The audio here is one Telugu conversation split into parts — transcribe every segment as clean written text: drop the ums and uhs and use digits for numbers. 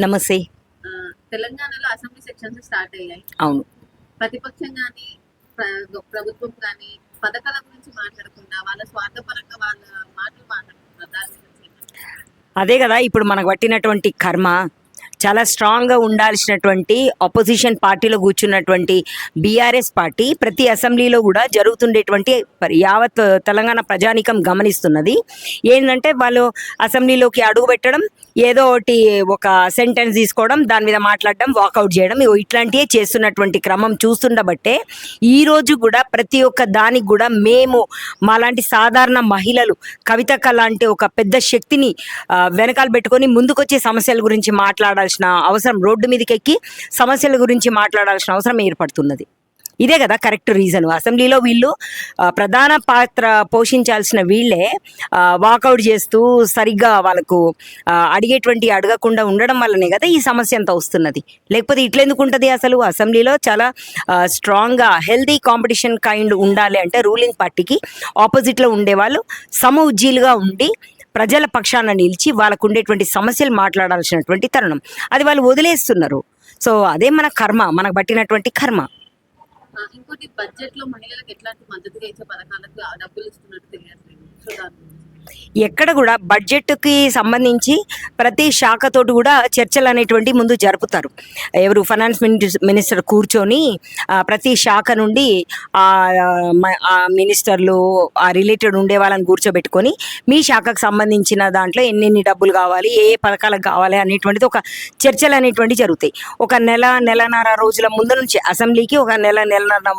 నమస్తే. తెలంగాణలో అసెంబ్లీ సెక్షన్స్ స్టార్ట్ అయ్యాయి. అవును. ప్రతిపక్షం గాని, ప్రభుత్వం గాని పథకాల గురించి మాట్లాడకుండా వాళ్ళ స్వార్థపరంగా వాళ్ళ మాటలు మాట్లాడుతున్నారు. దాని గురించి అదే గదా! ఇప్పుడు మనకు పట్టినటువంటి కర్మ. చాలా స్ట్రాంగ్‌గా ఉండాల్సినటువంటి అపోజిషన్ పార్టీలో కూర్చున్నటువంటి బీఆర్ఎస్ పార్టీ ప్రతి అసెంబ్లీలో గూడా జరుగుతుండేటువంటి యావత్ తెలంగాణ ప్రజానీకం గమనిస్తున్నది. ఏందంటే వాళ్ళు అసెంబ్లీలోకి అడుగుపెట్టడం, ఏదో ఒకటి ఒక సెంటెన్స్ తీసుకోవడం, దాని మీద మాట్లాడడం, వాకౌట్ చేయడం, ఇగో ఇట్లాంటియే చేస్తున్నటువంటి క్రమం చూస్తుండబట్టే ఈరోజు గూడా ప్రతి ఒక్క దానికి గూడా మేము మాలాంటి సాధారణ మహిళలు కవితక్క లాంటి ఒక పెద్ద శక్తిని వెనకాల పెట్టుకొని ముందుకొచ్చే సమస్యల గురించి మాట్లాడాల్సిన అవసరం, రోడ్డు మీదకి ఎక్కి సమస్యల గురించి మాట్లాడాల్సిన అవసరం ఏర్పడుతున్నది. ఇదే కదా కరెక్ట్ రీజన్. అసెంబ్లీలో వీళ్ళు ప్రధాన పాత్ర పోషించాల్సిన వీళ్ళే వాకౌట్ చేస్తూ సరిగ్గా వాళ్ళకు అడగకుండా ఉండడం వల్లనే కదా ఈ సమస్య అంతా వస్తున్నది. లేకపోతే ఇట్లెందుకు ఉంటుంది అసలు? అసెంబ్లీలో చాలా స్ట్రాంగ్గా హెల్దీ కాంపిటీషన్ కైండ్ ఉండాలి అంటే రూలింగ్ పార్టీకి ఆపోజిట్లో ఉండేవాళ్ళు సమఉజ్జీలుగా ఉండి ప్రజల పక్షాన నిలిచి వాళ్ళకు ఉండేటువంటి సమస్యలు మాట్లాడాల్సినటువంటి తరుణం. అది వాళ్ళు వదిలేస్తున్నారు. సో అదే మన కర్మ, మనకు పట్టినటువంటి కర్మ. ఇంకోటి, బడ్జెట్ లో మహిళలకు ఎట్లాంటి మద్దతుగా ఇచ్చే పథకాలకు డబ్బులు ఇస్తున్నట్టు తెలియట్లేదు. సో దాని ఎక్కడ కూడా బడ్జెట్కి సంబంధించి ప్రతి శాఖతోటి కూడా చర్చలు అనేటువంటి ముందు జరుపుతారు. ఎవరు ఫైనాన్స్ మినిస్టర్ కూర్చొని ప్రతి శాఖ నుండి ఆ మినిస్టర్లు ఆ రిలేటెడ్ ఉండే వాళ్ళని కూర్చోబెట్టుకొని మీ శాఖకు సంబంధించిన దాంట్లో ఎన్నెన్ని డబ్బులు కావాలి, ఏ ఏ పథకాలకు కావాలి అనేటువంటిది ఒక చర్చలు అనేటువంటివి జరుగుతాయి. ఒక నెలన్నర రోజుల ముందు నుంచి అసెంబ్లీకి ఒక నెలన్నర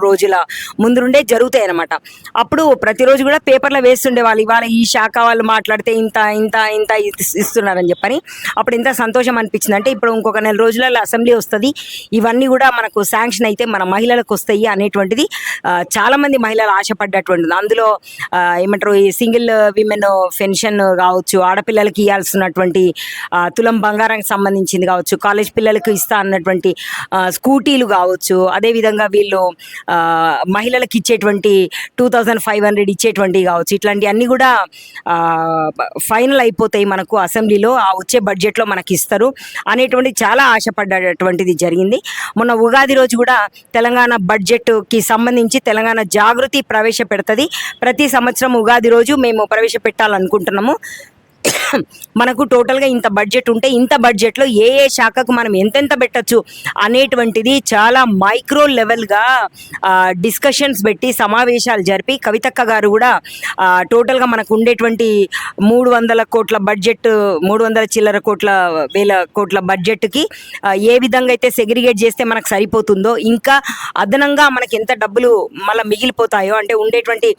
రోజుల ముందు నుండే జరుగుతాయి అన్నమాట. అప్పుడు ప్రతిరోజు కూడా పేపర్లో వేస్తుండే వాళ్ళు ఇవాళ ఈ శాఖ వాళ్ళు మాట్లాడితే ఇంత ఇంత ఇంత ఇస్తున్నారని చెప్పని. అప్పుడు ఎంత సంతోషం అనిపించింది అంటే ఇప్పుడు ఇంకొక నెల రోజులలో అసెంబ్లీ వస్తుంది, ఇవన్నీ కూడా మనకు శాంక్షన్ అయితే మన మహిళలకు వస్తాయి అనేటువంటిది చాలామంది మహిళలు ఆశపడ్డటువంటిది. అందులో ఏమంటారు, ఈ సింగిల్ విమెన్ పెన్షన్ కావచ్చు, ఆడపిల్లలకి ఇవ్వాల్సినటువంటి తులం బంగారానికి సంబంధించింది కావచ్చు, కాలేజ్ పిల్లలకు ఇస్తా అన్నటువంటి స్కూటీలు కావచ్చు, అదేవిధంగా వీళ్ళు మహిళలకు ఇచ్చేటువంటి 2500 ఇచ్చేటువంటివి కావచ్చు, ఇట్లాంటి అన్నీ కూడా ఫైనల్ అయిపోతాయి మనకు అసెంబ్లీలో, ఆ వచ్చే బడ్జెట్లో మనకి ఇస్తారు అనేటువంటి చాలా ఆశపడ్డటువంటిది జరిగింది. మొన్న ఉగాది రోజు కూడా తెలంగాణ బడ్జెట్కి సంబంధించి తెలంగాణ జాగృతి ప్రవేశపెడుతుంది. ప్రతి సంవత్సరం ఉగాది రోజు మేము ప్రవేశపెట్టాలనుకుంటున్నాము. మనకు టోటల్గా ఇంత బడ్జెట్ ఉంటే ఇంత బడ్జెట్లో ఏ ఏ శాఖకు మనం ఎంతెంత పెట్టచ్చు అనేటువంటిది చాలా మైక్రో లెవెల్గా డిస్కషన్స్ పెట్టి సమావేశాలు జరిపి కవితక్క గారు కూడా టోటల్గా మనకు ఉండేటువంటి 300 కోట్ల బడ్జెట్, 300 చిల్లర వేల కోట్ల బడ్జెట్కి ఏ విధంగా అయితే సెగ్రిగేట్ చేస్తే మనకు సరిపోతుందో, ఇంకా అదనంగా మనకి ఎంత డబ్బులు మళ్ళీ మిగిలిపోతాయో, అంటే ఉండేటువంటి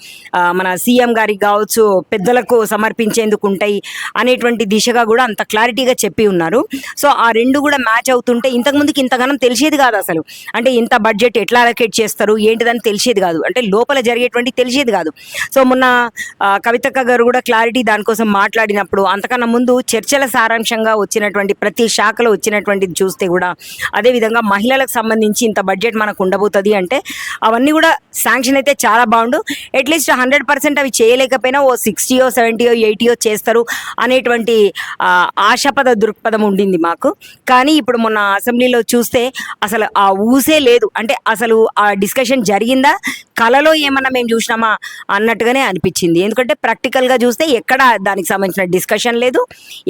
మన సీఎం గారికి కావచ్చు పెద్దలకు సమర్పించేందుకు ఉంటాయి అనేటువంటి దిశగా కూడా అంత క్లారిటీగా చెప్పి ఉన్నారు. సో ఆ రెండు కూడా మ్యాచ్ అవుతుంటే ఇంతకుముందుకి ఇంతగానం తెలిసేది కాదు అసలు. అంటే ఇంత బడ్జెట్ ఎట్లా అలొకేట్ చేస్తారు ఏంటిదని తెలిసేది కాదు, అంటే లోపల జరిగేటువంటి తెలిసేది కాదు. సో మొన్న కవితక్క గారు కూడా క్లారిటీ దానికోసం మాట్లాడినప్పుడు అంతకన్నా ముందు చర్చల సారాంశంగా వచ్చినటువంటి ప్రతి శాఖలో వచ్చినటువంటిది చూస్తే కూడా, అదేవిధంగా మహిళలకు సంబంధించి ఇంత బడ్జెట్ మనకు ఉండబోతుంది అంటే అవన్నీ కూడా శాంక్షన్ అయితే చాలా బాగుండు. అట్లీస్ట్ 100% అవి చేయలేకపోయినా ఓ 60, 70, 80 చేస్తారు అనేటువంటి ఆశాపద దృక్పథం ఉండింది మాకు. కానీ ఇప్పుడు మొన్న అసెంబ్లీలో చూస్తే అసలు ఆ ఊసే లేదు. అంటే అసలు ఆ డిస్కషన్ జరిగిందా, కళలో ఏమన్నా మేము చూసినామా అన్నట్టుగానే అనిపించింది. ఎందుకంటే ప్రాక్టికల్గా చూస్తే ఎక్కడ దానికి సంబంధించిన డిస్కషన్ లేదు,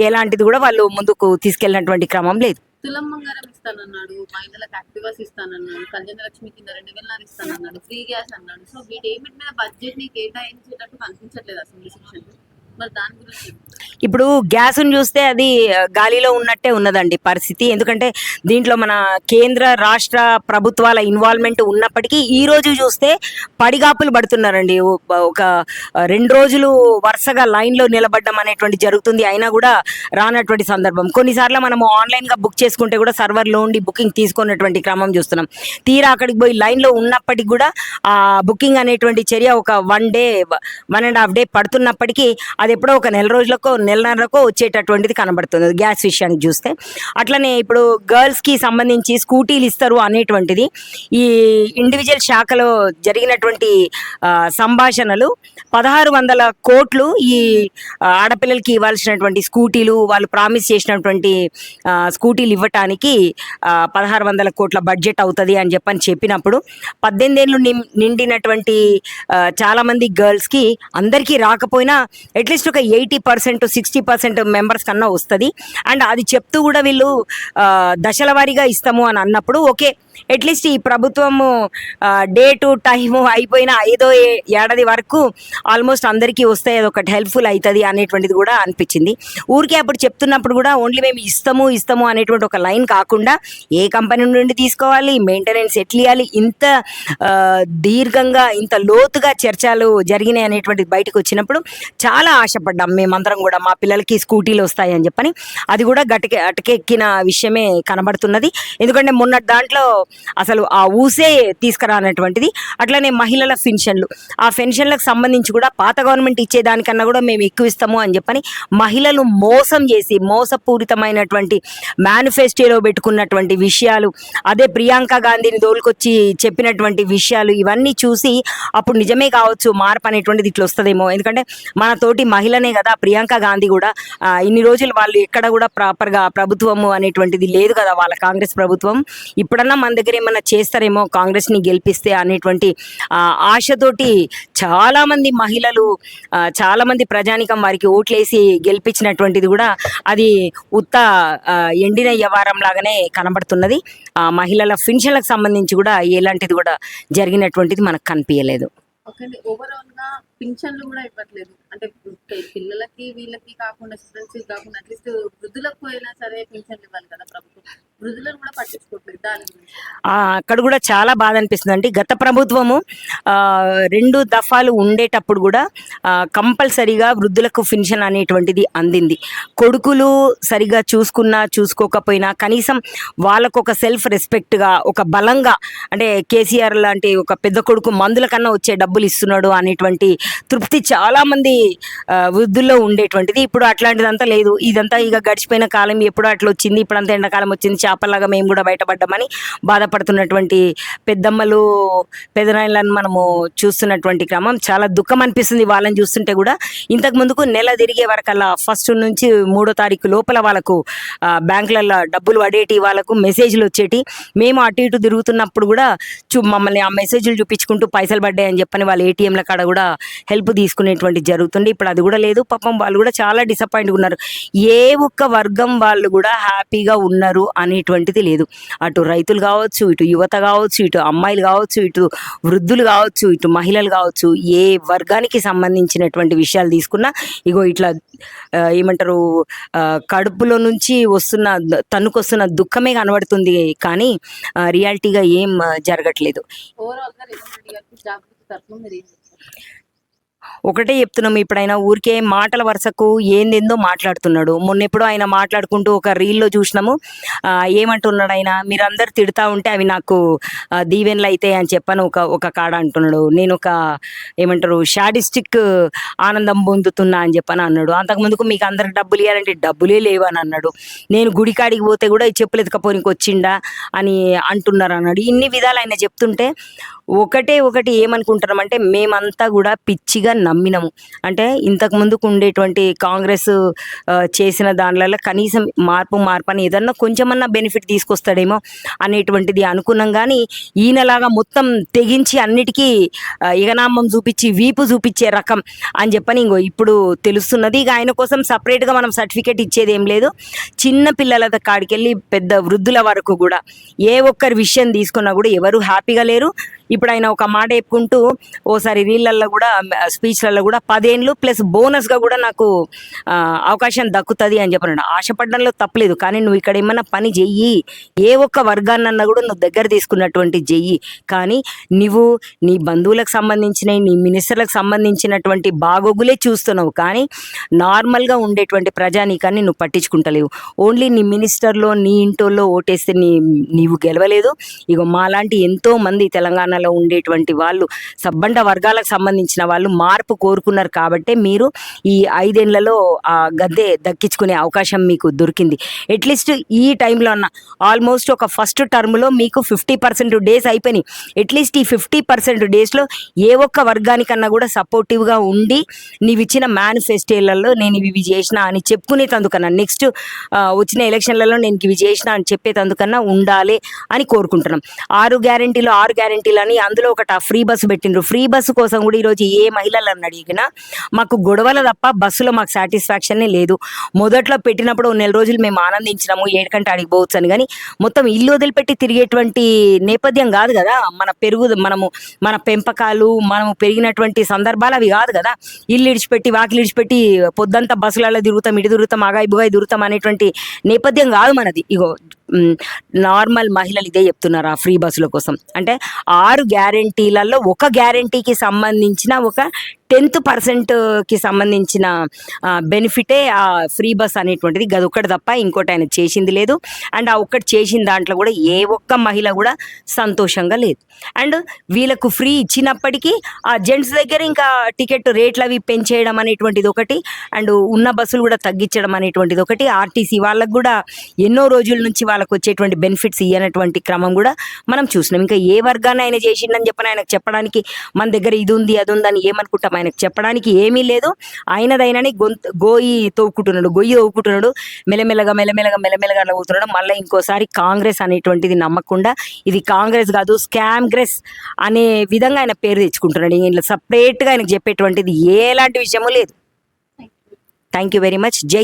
ఎలాంటిది కూడా వాళ్ళు ముందుకు తీసుకెళ్ళినటువంటి క్రమం లేదు. తులం బంగారం ఇస్తానన్నాడు, మహిళలకు యాక్టివాస్ ఇస్తానన్నాడు, కళ్యాణ లక్ష్మి కింద 2000 ఇస్తానన్నాడు, ఫ్రీ గ్యాస్ అన్నాడు. సో వీటేమిటి మీద బడ్జెట్ ని కేటాయించేటట్టు కనిపించట్లేదు అసెంబ్లీ సెక్షన్. మరి దాని గురించి ఇప్పుడు గ్యాస్ను చూస్తే అది గాలిలో ఉన్నట్టే ఉన్నదండి పరిస్థితి. ఎందుకంటే దీంట్లో మన కేంద్ర రాష్ట్ర ప్రభుత్వాల ఇన్వాల్వ్మెంట్ ఉన్నప్పటికీ ఈ రోజు చూస్తే పడిగాపులు పడుతున్నారండి. ఒక 2 రోజులు వరుసగా లైన్లో నిలబడ్డం అనేటువంటి జరుగుతుంది, అయినా కూడా రానటువంటి సందర్భం. కొన్నిసార్లు మనము ఆన్లైన్గా బుక్ చేసుకుంటే కూడా సర్వర్లో ఉండి బుకింగ్ తీసుకున్నటువంటి క్రమం చూస్తున్నాం. తీరా అక్కడికి పోయి లైన్లో ఉన్నప్పటికీ కూడా ఆ బుకింగ్ అనేటువంటి చర్య ఒక 1 డే 1.5 డే పడుతున్నప్పటికీ అది ఎప్పుడో ఒక నెల రోజులకో నెలన్నరకో వచ్చేటటువంటిది కనబడుతుంది గ్యాస్ విషయానికి చూస్తే. అట్లనే ఇప్పుడు గర్ల్స్కి సంబంధించి స్కూటీలు ఇస్తారు అనేటువంటిది ఈ ఇండివిజువల్ శాఖలో జరిగినటువంటి సంభాషణలు 1600 కోట్లు ఈ ఆడపిల్లలకి ఇవ్వాల్సినటువంటి స్కూటీలు, వాళ్ళు ప్రామిస్ చేసినటువంటి స్కూటీలు ఇవ్వటానికి 1600 కోట్ల బడ్జెట్ అవుతుంది అని చెప్పినప్పుడు 18 ఏళ్ళు నిండినటువంటి చాలామంది గర్ల్స్కి అందరికీ రాకపోయినా అట్లీస్ట్ ఒక 80% 60% మెంబర్స్ కన్నా వస్తుంది. అండ్ అది చెప్తూ కూడా వీళ్ళు దశల వారీగా ఇస్తాము అని అన్నప్పుడు ఓకే, అట్లీస్ట్ ఈ ప్రభుత్వము డేటు టైము అయిపోయిన 5వ ఏడాది వరకు ఆల్మోస్ట్ అందరికీ వస్తాయి, అది ఒకటి హెల్ప్ఫుల్ అవుతుంది అనేటువంటిది కూడా అనిపించింది. ఊరికే అప్పుడు చెప్తున్నప్పుడు కూడా ఓన్లీ మేము ఇస్తాము అనేటువంటి ఒక లైన్ కాకుండా ఏ కంపెనీ నుండి తీసుకోవాలి, మెయింటెనెన్స్ ఎట్లా ఇవ్వాలి, ఇంత దీర్ఘంగా ఇంత లోతుగా చర్చలు జరిగినాయి అనేటువంటిది బయటకు వచ్చినప్పుడు చాలా ఆశపడ్డాం మేమందరం కూడా, మా పిల్లలకి స్కూటీలు వస్తాయి అని చెప్పని. అది కూడా అటకెక్కిన విషయమే కనబడుతున్నది. ఎందుకంటే మొన్న దాంట్లో అసలు ఆ ఊసే తీసుకురానటువంటిది. అట్లనే మహిళల పెన్షన్లు, ఆ పెన్షన్లకు సంబంధించి కూడా పాత గవర్నమెంట్ ఇచ్చేదానికన్నా కూడా మేము ఎక్కువ ఇస్తాము అని చెప్పని మహిళలు మోసం చేసి మోసపూరితమైనటువంటి మేనిఫెస్టోలో పెట్టుకున్నటువంటి విషయాలు, అదే ప్రియాంక గాంధీని దోలుకొచ్చి చెప్పినటువంటి విషయాలు, ఇవన్నీ చూసి అప్పుడు నిజమే కావచ్చు మార్పు అనేటువంటిది ఇట్లా వస్తుందేమో. ఎందుకంటే మన తోటి మహిళనే కదా ప్రియాంక గాంధీ కూడా. ఇన్ని రోజులు వాళ్ళు ఎక్కడ కూడా ప్రాపర్గా ప్రభుత్వము అనేటువంటిది లేదు కదా వాళ్ళ కాంగ్రెస్ ప్రభుత్వం. ఇప్పుడన్నా మన దగ్గర ఏమన్నా చేస్తారేమో కాంగ్రెస్ని గెలిపిస్తే అనేటువంటి ఆశతోటి చాలామంది మహిళలు, చాలామంది ప్రజానికం వారికి ఓట్లేసి గెలిపించినటువంటిది కూడా అది ఉత్త ఎండిన వ్యవహారం లాగానే కనబడుతున్నది. మహిళల పెన్షన్లకు సంబంధించి కూడా ఎలాంటిది కూడా జరిగినటువంటిది మనకు కనిపించలేదు. ఓకే అండి, ఓవరాల్ గా పింఛన్లు కూడా ఇవ్వట్లేదు. అంటే పిల్లలకి వీళ్ళకి కాకుండా స్టూడెంట్స్ కాకుండా అట్లీస్ట్ వృద్ధులకు అయినా సరే పింఛన్లు ఇవ్వాలి కదా ప్రభుత్వం, వృద్ధులను కూడా పట్టించుకోవట్లేదు. దాని గురించి అక్కడ కూడా చాలా బాధ అనిపిస్తుంది. అంటే గత ప్రభుత్వము 2 దఫాలు ఉండేటప్పుడు కూడా కంపల్సరీగా వృద్ధులకు పెన్షన్ అనేటువంటిది అందింది. కొడుకులు సరిగా చూసుకోకపోయినా కనీసం వాళ్ళకు ఒక సెల్ఫ్ రెస్పెక్ట్గా, ఒక బలంగా, అంటే కేసీఆర్ లాంటి ఒక పెద్ద కొడుకు మందుల కన్నా వచ్చే డబ్బులు ఇస్తున్నాడు అనేటువంటి తృప్తి చాలామంది వృద్ధుల్లో ఉండేటువంటిది. ఇప్పుడు అట్లాంటిదంతా లేదు. ఇదంతా ఇక గడిచిపోయిన కాలం, ఎప్పుడో అట్లా వచ్చింది, ఇప్పుడంతా ఎండాకాలం వచ్చింది, చేపలాగా మేము కూడా బయటపడ్డామని బాధపడుతున్నటువంటి పెద్దమ్మలు, పెదనాయనలను మనము చూస్తున్నటువంటి క్రమం చాలా దుఃఖం అనిపిస్తుంది వాళ్ళని చూస్తుంటే కూడా. ఇంతకు ముందుకు నెల తిరిగే వరకల్లా 1 నుంచి 3వ తారీఖు లోపల వాళ్ళకు బ్యాంకులలో డబ్బులు పడేటి, వాళ్ళకు మెసేజ్లు వచ్చేటి. మేము అటు ఇటు తిరుగుతున్నప్పుడు కూడా మమ్మల్ని ఆ మెసేజ్లు చూపించుకుంటూ పైసలు పడ్డాయని చెప్పని వాళ్ళు ఏటీఎంల కాడ కూడా హెల్ప్ తీసుకునేటువంటి జరుగుతుంది. ఇప్పుడు అది కూడా లేదు. పాపం వాళ్ళు కూడా చాలా డిసప్పాయింట్గా ఉన్నారు. ఏ ఒక్క వర్గం వాళ్ళు కూడా హ్యాపీగా ఉన్నారు అనేటువంటిది లేదు. అటు రైతులు కావచ్చు, ఇటు యువత కావచ్చు, ఇటు అమ్మాయిలు కావచ్చు, ఇటు వృద్ధులు కావచ్చు, ఇటు మహిళలు కావచ్చు, ఏ వర్గానికి సంబంధించినటువంటి విషయాలు తీసుకున్నా ఇగో ఇట్లా ఏమంటారు, కడుపులో నుంచి తన్నుకొస్తున్న దుఃఖమే కనబడుతుంది కానీ రియాలిటీగా ఏం జరగట్లేదు. ఓవరాల్ గా రేవంత్ రెడ్డి గారికి జాగృతి తరఫున మీరు ఏం చెప్తారు? ఒకటే చెప్తున్నాము, ఇప్పుడైనా ఊరికే మాటల వరుసకు ఏందేందో మాట్లాడుతున్నాడు. మొన్న ఎప్పుడో ఆయన మాట్లాడుకుంటూ ఒక రీల్లో చూసినాము. ఏమంటున్నాడు ఆయన, మీరందరూ తిడతా ఉంటే అవి నాకు దీవెనలు అయితే అని చెప్పని ఒక కాడ అంటున్నాడు. నేను ఒక ఏమంటారు షాడిస్టిక్ ఆనందం పొందుతున్నా అని చెప్పని అన్నాడు. అంతకుముందుకు మీకు అందరికి డబ్బులు ఇవ్వాలంటే డబ్బులే లేవు అని అన్నాడు. నేను గుడికాడికి పోతే కూడా ఈ చెప్పులు ఎత్తుకపోనికి వచ్చిండా అని అంటున్నారు అన్నాడు. ఇన్ని విధాలు ఆయన చెప్తుంటే ఒకటి ఏమనుకుంటున్నామంటే మేమంతా కూడా పిచ్చిగా నమ్మినాము. అంటే ఇంతకు ముందుకు ఉండేటువంటి కాంగ్రెస్ చేసిన దానిలలో కనీసం మార్పు అని ఏదన్నా కొంచెమన్నా బెనిఫిట్ తీసుకొస్తాడేమో అనేటువంటిది అనుకున్నాం. కానీ ఈయనలాగా మొత్తం తెగించి అన్నిటికీ ఇగనామం చూపించి వీపు చూపించే రకం అని చెప్పని ఇంకో ఇప్పుడు తెలుస్తున్నది. ఇక ఆయన కోసం సపరేట్గా మనం సర్టిఫికేట్ ఇచ్చేది ఏం లేదు. చిన్న పిల్లల కాడికెళ్ళి పెద్ద వృద్ధుల వరకు కూడా ఏ ఒక్కరి విషయం తీసుకున్నా కూడా ఎవరు హ్యాపీగా లేరు. ఇప్పుడు ఆయన ఒక మాట చెప్పుకుంటూ ఓసారి రీళ్ళల్లో కూడా స్పీచ్లలో కూడా 10 ఏళ్ళు ప్లస్ బోనస్గా కూడా నాకు అవకాశం దక్కుతుంది అని చెప్పినాడు. ఆశపడడంలో తప్పలేదు, కానీ నువ్వు ఇక్కడ ఏమన్నా పని చెయ్యి, ఏ ఒక్క వర్గాన్నన్నా కూడా నువ్వు దగ్గర తీసుకున్నటువంటి చెయ్యి. కానీ నువ్వు నీ బంధువులకు సంబంధించినవి, నీ మినిస్టర్లకు సంబంధించినటువంటి బాగోగులే చూస్తున్నావు, కానీ నార్మల్గా ఉండేటువంటి ప్రజానీకాన్ని నువ్వు పట్టించుకుంటలేవు. ఓన్లీ నీ మినిస్టర్లో నీ ఇంటోల్లో ఓటేస్తే నీవు గెలవలేదు. ఇగో మాలాంటి ఎంతో మంది తెలంగాణలో తెలంగాణలో ఉండేటువంటి వాళ్ళు సబ్బండ వర్గాలకు సంబంధించిన వాళ్ళు మార్పు కోరుకున్నారు కాబట్టే మీరు ఈ 5 ఏళ్లలో ఆ గద్దె దక్కించుకునే అవకాశం మీకు దొరికింది. అట్లీస్ట్ ఈ టైంలో అన్న ఆల్మోస్ట్ ఒక ఫస్ట్ టర్మ్లో మీకు 50% డేస్ అయిపోయినాయి. అట్లీస్ట్ ఈ 50% డేస్లో ఏ ఒక్క వర్గానికన్నా కూడా సపోర్టివ్గా ఉండి నీవు ఇచ్చిన మేనిఫెస్టోలలో నేను ఇవి చేసిన అని చెప్పుకునేటందుకన్నా నెక్స్ట్ వచ్చిన ఎలక్షన్లలో నేను ఇవి చేసిన అని చెప్పేటందుకన్నా ఉండాలి అని కోరుకుంటున్నాం. 6 గ్యారెంటీలు అని అందులో ఒకటి ఫ్రీ బస్సు పెట్టిండ్రు. ఫ్రీ బస్సు కోసం కూడా ఈరోజు ఏ మహిళలను అడిగినా మాకు గొడవలు తప్ప బస్సులో మాకు సాటిస్ఫాక్షనే లేదు. మొదట్లో పెట్టినప్పుడు 1 నెల రోజులు మేము ఆనందించినాము, 7 కంటే అడిగిపోవచ్చు అని, కానీ మొత్తం ఇల్లు వదిలిపెట్టి తిరిగేటువంటి నేపథ్యం కాదు కదా. మన పెంపకాలు మనము పెరిగినటువంటి సందర్భాలు అవి కాదు కదా. ఇల్లు ఇడిచిపెట్టి వాకిలు ఇడిచిపెట్టి పొద్దంతా బస్సులలో తిరుగుతాం, ఇటు తిరుగుతాం, ఆగాయి బుగాయి తిరుగుతాం అనేటువంటి నేపథ్యం కాదు మనది. ఇగో నార్మల్ మహిళలు ఇదే చెప్తున్నారు ఆ ఫ్రీ బస్సుల కోసం. అంటే 6 గ్యారెంటీలలో ఒక గ్యారెంటీకి సంబంధించిన ఒక 10%కి సంబంధించిన బెనిఫిటే ఆ ఫ్రీ బస్ అనేటువంటిది. గది ఒక్కటి తప్ప ఇంకోటి ఆయన చేసింది లేదు. అండ్ ఆ ఒక్కటి చేసిన దాంట్లో కూడా ఏ ఒక్క మహిళ కూడా సంతోషంగా లేదు. అండ్ వీళ్ళకు ఫ్రీ ఇచ్చినప్పటికీ ఆ జెంట్స్ దగ్గర ఇంకా టికెట్ రేట్లు అవి పెంచేయడం అనేటువంటిది ఒకటి, అండ్ ఉన్న బస్సులు కూడా తగ్గించడం అనేటువంటిది ఒకటి. ఆర్టీసీ వాళ్ళకు కూడా ఎన్నో రోజుల నుంచి వాళ్ళకు వచ్చేటువంటి బెనిఫిట్స్ ఇవ్వనటువంటి క్రమం కూడా మనం చూసినాం. ఇంకా ఏ వర్గాన్ని ఆయన చేసిండని చెప్పని ఆయనకు చెప్పడానికి మన దగ్గర ఇది ఉంది అది ఉందని ఏమనుకుంటాం, ఆయనకు చెప్పడానికి ఏమీ లేదు. ఆయనదైనని గొయ్యి తవ్వుకుంటున్నాడు, మెల్లమెల్లగా అవుతున్నాడు. మళ్ళీ ఇంకోసారి కాంగ్రెస్ అనేటువంటిది నమ్మకుండా ఇది కాంగ్రెస్ కాదు స్కామ్గ్రెస్ అనే విధంగా ఆయన పేరు తెచ్చుకుంటున్నాడు. ఇలా సపరేట్గా ఆయనకు చెప్పేటువంటిది ఎలాంటి విషయమూ లేదు. Thank you very much. జై